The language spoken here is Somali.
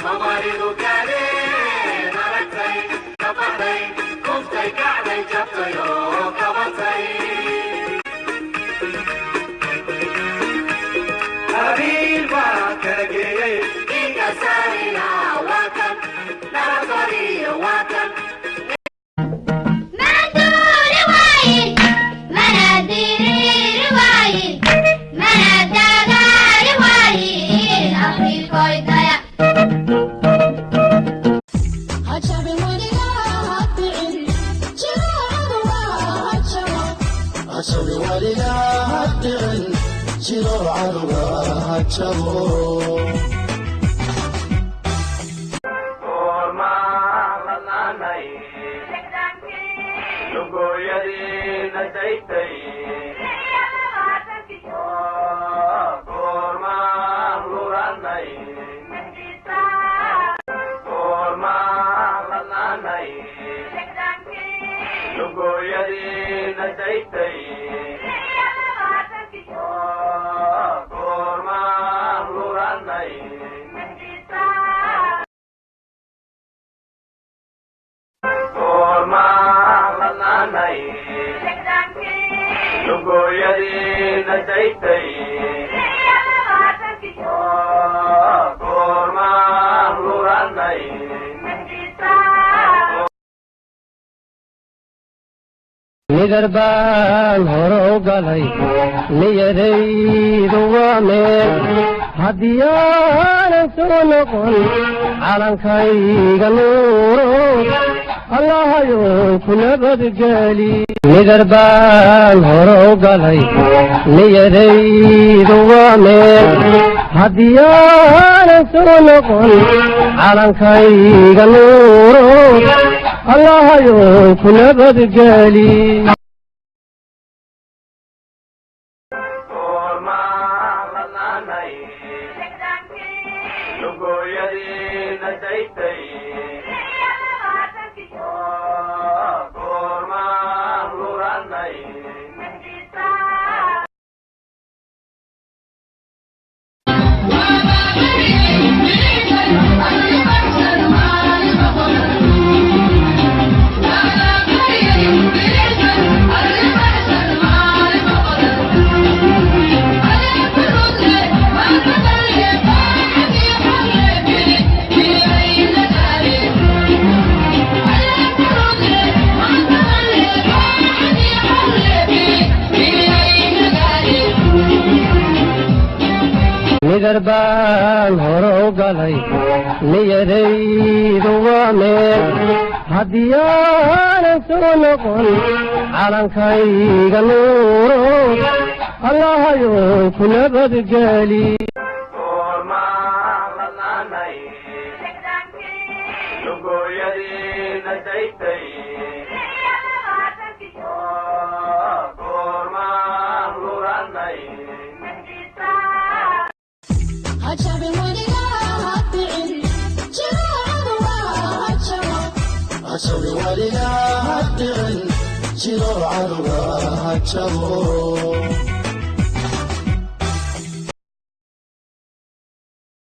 Somalidu kale naratay kabatay kuftay kacday jabtay oo kabatay qabiil baa kala geeyay inka saarina waa kan nabadgaliyo waa kan Nidarban horo galay niyadaydu waa meel hadiyaanan soo noqon calankayga nuuro allahayow ku nabadgeli nidarban horo galay niyadaydu waa meel hadiyaanan soo noqon calankayga nuuro allahayow ku nabadgeli nidarban horo galay niyadaydu waa meel hadiyaanan soo noqon calankayga nuuro allahayow ku nabadgeli عشبي وليها الدعن جلو عروها الجبور